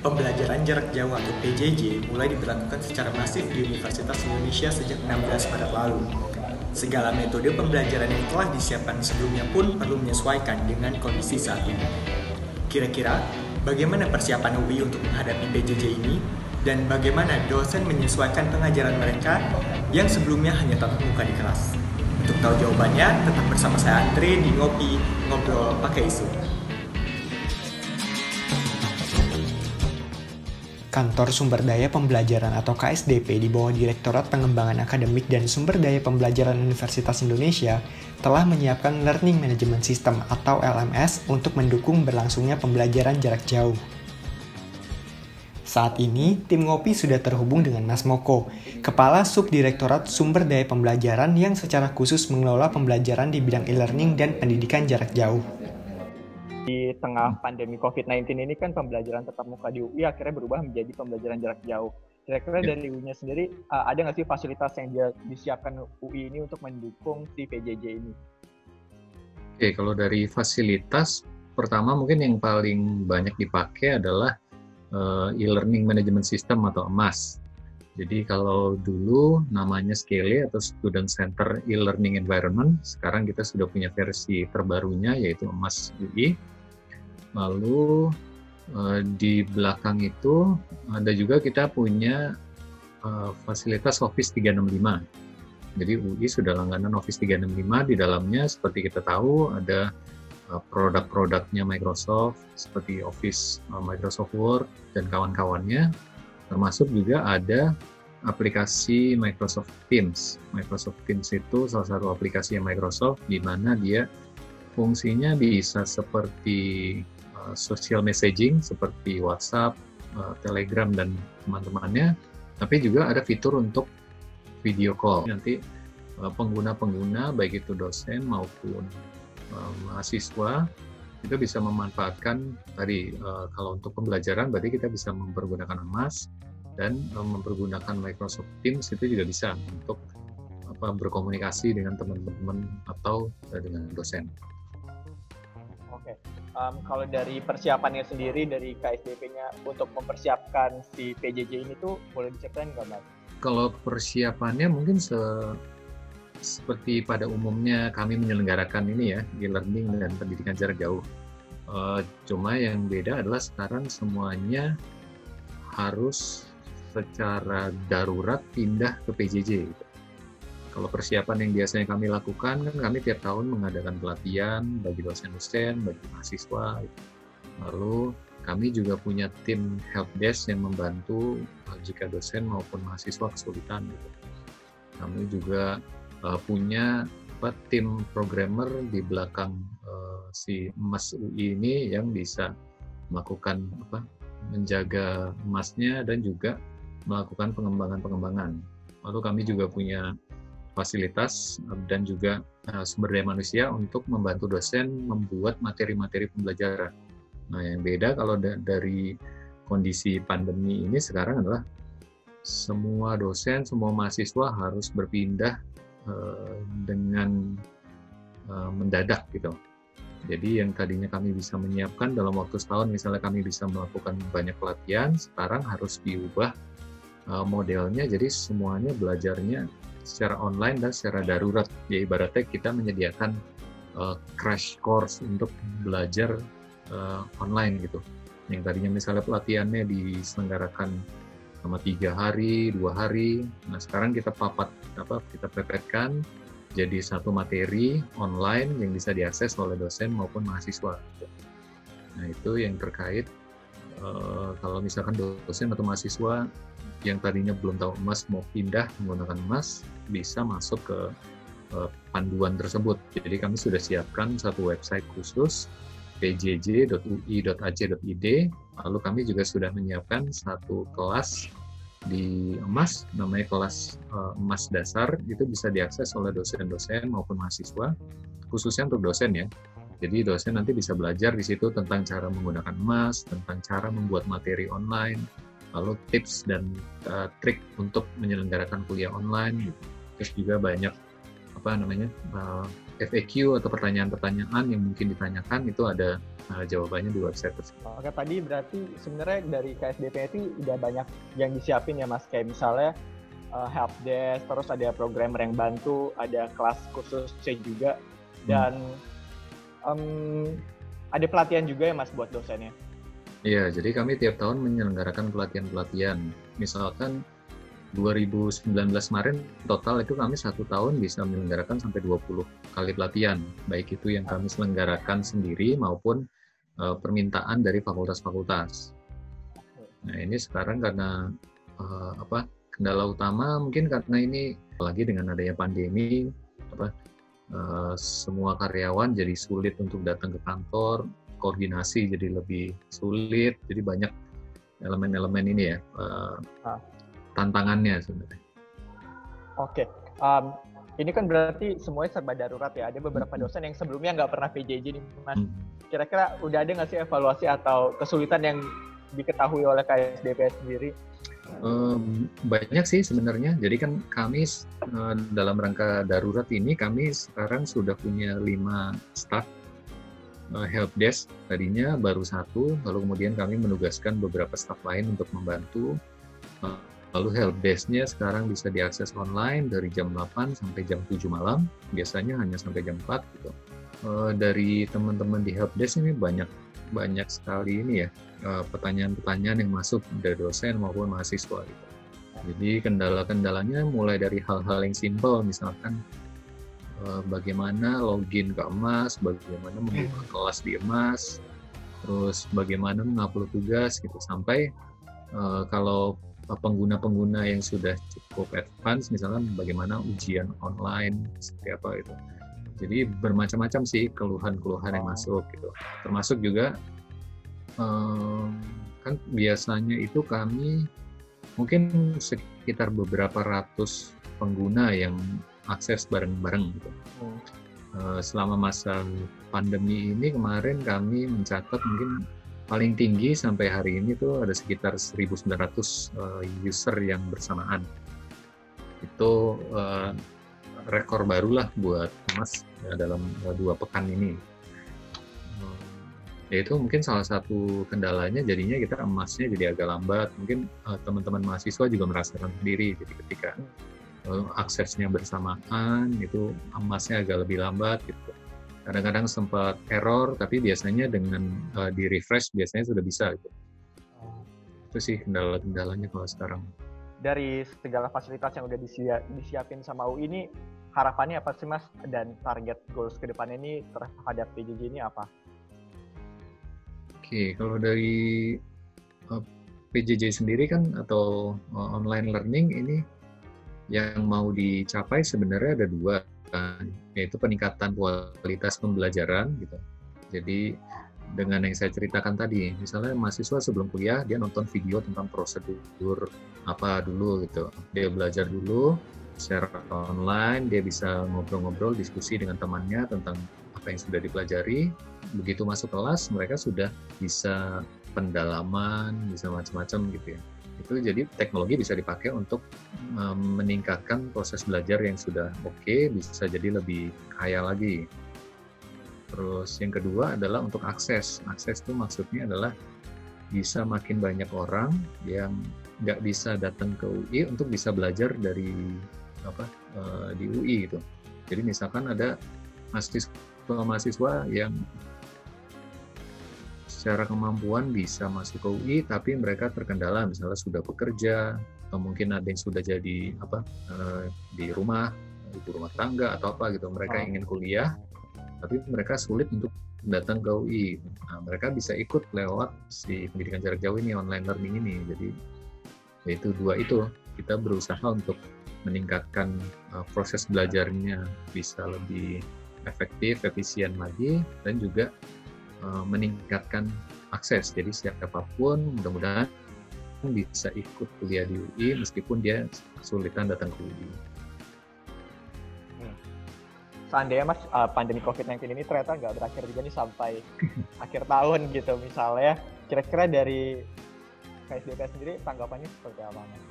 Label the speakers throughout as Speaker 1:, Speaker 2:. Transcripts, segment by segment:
Speaker 1: Pembelajaran jarak jauh atau PJJ mulai diberlakukan secara masif di Universitas Indonesia sejak 16 Maret lalu. Segala metode pembelajaran yang telah disiapkan sebelumnya pun perlu menyesuaikan dengan kondisi saat ini. Kira-kira, bagaimana persiapan UI untuk menghadapi PJJ ini? Dan bagaimana dosen menyesuaikan pengajaran mereka yang sebelumnya hanya tatap muka di kelas? Untuk tahu jawabannya, tetap bersama saya Andre di Ngopi Ngobrol Pakai Isu. Kantor Sumber Daya Pembelajaran atau KSDP di bawah Direktorat Pengembangan Akademik dan Sumber Daya Pembelajaran Universitas Indonesia telah menyiapkan Learning Management System atau LMS untuk mendukung berlangsungnya pembelajaran jarak jauh. Saat ini, tim Ngopi sudah terhubung dengan Mas Moko, Kepala Subdirektorat Sumber Daya Pembelajaran yang secara khusus mengelola pembelajaran di bidang e-learning dan pendidikan jarak jauh.
Speaker 2: Di tengah pandemi COVID-19 ini kan pembelajaran tatap muka di UI akhirnya berubah menjadi pembelajaran jarak jauh. Kira-kira dari UI-nya sendiri, ada nggak sih fasilitas yang disiapkan UI ini untuk mendukung si PJJ ini?
Speaker 3: Oke, kalau dari fasilitas, pertama mungkin yang paling banyak dipakai adalah e-learning management system atau EMAS. Jadi kalau dulu namanya SCELE atau Student Center E-Learning Environment, sekarang kita sudah punya versi terbarunya yaitu EMAS UI. Lalu di belakang itu ada juga kita punya fasilitas Office 365. Jadi UI sudah langganan Office 365, di dalamnya seperti kita tahu ada produk-produknya Microsoft seperti Office Microsoft Word dan kawan-kawannya, termasuk juga ada aplikasi Microsoft Teams. Microsoft Teams itu salah satu aplikasi Microsoft di mana dia fungsinya bisa seperti social messaging seperti WhatsApp, Telegram, dan teman-temannya, tapi juga ada fitur untuk video call. Nanti pengguna-pengguna, baik itu dosen maupun mahasiswa, itu bisa memanfaatkan tadi, kalau untuk pembelajaran berarti kita bisa mempergunakan EMAS, dan mempergunakan Microsoft Teams itu juga bisa untuk berkomunikasi dengan teman-teman atau dengan dosen.
Speaker 2: Oke. Kalau dari persiapannya sendiri dari KSDP-nya untuk mempersiapkan si PJJ ini tuh boleh diceritain nggak, Mas?
Speaker 3: Kalau persiapannya mungkin seperti pada umumnya kami menyelenggarakan ini ya, e-learning dan pendidikan jarak jauh. Cuma yang beda adalah sekarang semuanya harus secara darurat pindah ke PJJ. Kalau persiapan yang biasanya kami lakukan, kan kami tiap tahun mengadakan pelatihan bagi dosen-dosen, bagi mahasiswa. Lalu kami juga punya tim helpdesk yang membantu jika dosen maupun mahasiswa kesulitan. Kami juga punya tim programmer di belakang si Mas UI ini yang bisa melakukan menjaga emasnya dan juga melakukan pengembangan. Lalu kami juga punya fasilitas dan juga sumber daya manusia untuk membantu dosen membuat materi-materi pembelajaran. Nah, yang beda kalau dari kondisi pandemi ini sekarang adalah semua dosen, semua mahasiswa harus berpindah dengan mendadak gitu. Jadi yang tadinya kami bisa menyiapkan dalam waktu setahun, misalnya kami bisa melakukan banyak pelatihan, sekarang harus diubah modelnya, jadi semuanya belajarnya secara online dan secara darurat. Ya ibaratnya kita menyediakan crash course untuk belajar online gitu. Yang tadinya misalnya pelatihannya diselenggarakan selama 3 hari, 2 hari, nah sekarang kita pepetkan jadi satu materi online yang bisa diakses oleh dosen maupun mahasiswa. Nah itu yang terkait kalau misalkan dosen atau mahasiswa yang tadinya belum tahu EMAS mau pindah menggunakan EMAS, bisa masuk ke panduan tersebut. Jadi kami sudah siapkan satu website khusus pjj.ui.ac.id, lalu kami juga sudah menyiapkan satu kelas di EMAS, namanya kelas EMAS dasar, itu bisa diakses oleh dosen-dosen maupun mahasiswa, khususnya untuk dosen ya. Jadi dosen nanti bisa belajar di situ tentang cara menggunakan EMAS, tentang cara membuat materi online, lalu tips dan trik untuk menyelenggarakan kuliah online. Terus juga banyak FAQ atau pertanyaan-pertanyaan yang mungkin ditanyakan itu ada jawabannya di website tersebut.
Speaker 2: Oke, tadi berarti sebenarnya dari KSDP itu udah banyak yang disiapin ya Mas, kayak misalnya help desk, terus ada programmer yang bantu, ada kelas khususnya juga, dan ada pelatihan juga ya Mas buat dosennya?
Speaker 3: Iya, jadi kami tiap tahun menyelenggarakan pelatihan-pelatihan. Misalkan 2019 kemarin total itu kami 1 tahun bisa menyelenggarakan sampai 20 kali pelatihan, baik itu yang kami selenggarakan sendiri maupun permintaan dari fakultas-fakultas. Nah ini sekarang karena kendala utama mungkin karena ini apalagi dengan adanya pandemi, semua karyawan jadi sulit untuk datang ke kantor, koordinasi jadi lebih sulit, jadi banyak elemen-elemen ini ya. Tantangannya sebenarnya.
Speaker 2: Oke, ini kan berarti semuanya serba darurat ya. Ada beberapa dosen yang sebelumnya nggak pernah PJJ nih, Mas. Kira-kira udah ada nggak sih evaluasi atau kesulitan yang diketahui oleh KSDP sendiri?
Speaker 3: Banyak sih sebenarnya. Jadi kan kami dalam rangka darurat ini kami sekarang sudah punya 5 staff help desk. Tadinya baru 1, lalu kemudian kami menugaskan beberapa staff lain untuk membantu. Lalu help desk-nya sekarang bisa diakses online dari jam 8 sampai jam 7 malam, biasanya hanya sampai jam 4 gitu. Dari teman-teman di help desk ini banyak sekali ini ya, pertanyaan-pertanyaan yang masuk dari dosen maupun mahasiswa gitu. Jadi kendala-kendalanya mulai dari hal-hal yang simpel, misalkan bagaimana login ke EMAS, bagaimana membuka kelas di EMAS, terus bagaimana mengupload tugas gitu, sampai kalau pengguna-pengguna yang sudah cukup advance, misalnya bagaimana ujian online, seperti apa itu. Jadi bermacam-macam sih keluhan-keluhan yang masuk gitu. Termasuk juga kan biasanya itu kami mungkin sekitar beberapa ratus pengguna yang akses bareng-bareng gitu. Selama masa pandemi ini kemarin kami mencatat mungkin paling tinggi sampai hari ini tuh ada sekitar 1.900 user yang bersamaan. Itu rekor barulah buat Mas dalam 2 pekan ini. Ya itu mungkin salah satu kendalanya, jadinya kita emasnya jadi agak lambat. Mungkin teman-teman mahasiswa juga merasakan sendiri. Jadi ketika aksesnya bersamaan itu emasnya agak lebih lambat gitu. Kadang-kadang sempat error, tapi biasanya dengan di-refresh biasanya sudah bisa gitu. Itu sih kendala-kendalanya kalau sekarang.
Speaker 2: Dari segala fasilitas yang udah disiapin sama UI ini, harapannya apa sih Mas? Dan target goals ke depannya ini terhadap PJJ ini apa?
Speaker 3: Oke, kalau dari PJJ sendiri kan atau online learning ini yang mau dicapai sebenarnya ada 2. Yaitu peningkatan kualitas pembelajaran gitu. Jadi dengan yang saya ceritakan tadi, misalnya mahasiswa sebelum kuliah dia nonton video tentang prosedur apa dulu gitu. Dia belajar dulu secara online, dia bisa ngobrol-ngobrol, diskusi dengan temannya tentang apa yang sudah dipelajari. Begitu masuk kelas, mereka sudah bisa pendalaman, bisa macam-macam gitu ya. Itu jadi teknologi bisa dipakai untuk meningkatkan proses belajar yang sudah oke, bisa jadi lebih kaya lagi. Terus yang kedua adalah untuk akses. Akses itu maksudnya adalah bisa makin banyak orang yang nggak bisa datang ke UI untuk bisa belajar dari di UI gitu. Jadi misalkan ada mahasiswa yang secara kemampuan bisa masuk ke UI, tapi mereka terkendala, misalnya sudah bekerja, atau mungkin ada yang sudah jadi di rumah, ibu rumah tangga atau apa gitu. Mereka ingin kuliah, tapi mereka sulit untuk datang ke UI. Nah, mereka bisa ikut lewat si pendidikan jarak jauh ini, online learning ini. Jadi, yaitu 2 itu, kita berusaha untuk meningkatkan proses belajarnya bisa lebih efektif, efisien lagi, dan juga meningkatkan akses. Jadi siapapun mudah-mudahan bisa ikut kuliah di UI meskipun dia kesulitan datang ke UI.
Speaker 2: Seandainya Mas, pandemi COVID-19 ini ternyata nggak berakhir juga nih sampai akhir tahun gitu misalnya, kira-kira dari KSDP sendiri tanggapannya seperti apa Mas?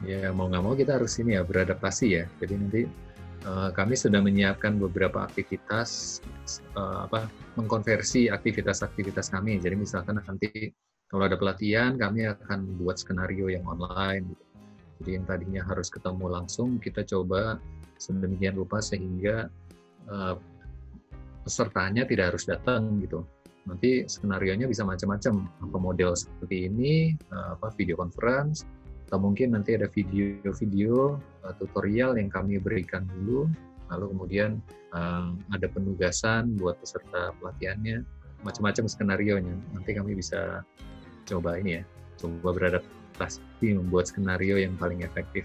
Speaker 3: Ya mau nggak mau kita harus ini ya beradaptasi ya. Jadi nanti Kami sudah menyiapkan beberapa aktivitas, mengkonversi aktivitas-aktivitas kami. Jadi misalkan nanti kalau ada pelatihan, kami akan buat skenario yang online. Jadi yang tadinya harus ketemu langsung, kita coba sedemikian rupa sehingga pesertanya tidak harus datang gitu. Nanti skenarionya bisa macam-macam, model seperti ini, video conference, atau mungkin nanti ada video-video tutorial yang kami berikan dulu, lalu kemudian ada penugasan buat peserta pelatihannya, macam-macam skenarionya. Nanti kami bisa coba beradaptasi membuat skenario yang paling efektif.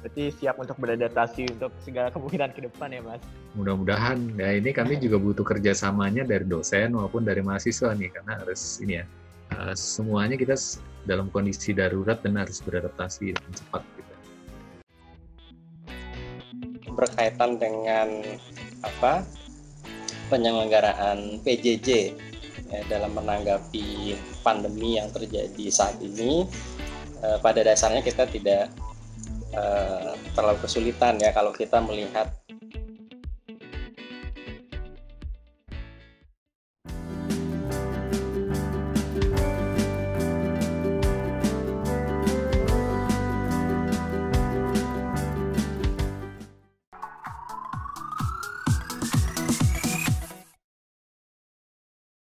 Speaker 2: Berarti siap untuk beradaptasi untuk segala kemungkinan ke depan ya, Mas?
Speaker 3: Mudah-mudahan. Ya, ini kami juga butuh kerjasamanya dari dosen maupun dari mahasiswa nih, karena harus semuanya kita dalam kondisi darurat dan harus beradaptasi dengan cepat. Gitu.
Speaker 4: Berkaitan dengan penyelenggaraan PJJ ya, dalam menanggapi pandemi yang terjadi saat ini, pada dasarnya kita tidak terlalu kesulitan ya kalau kita melihat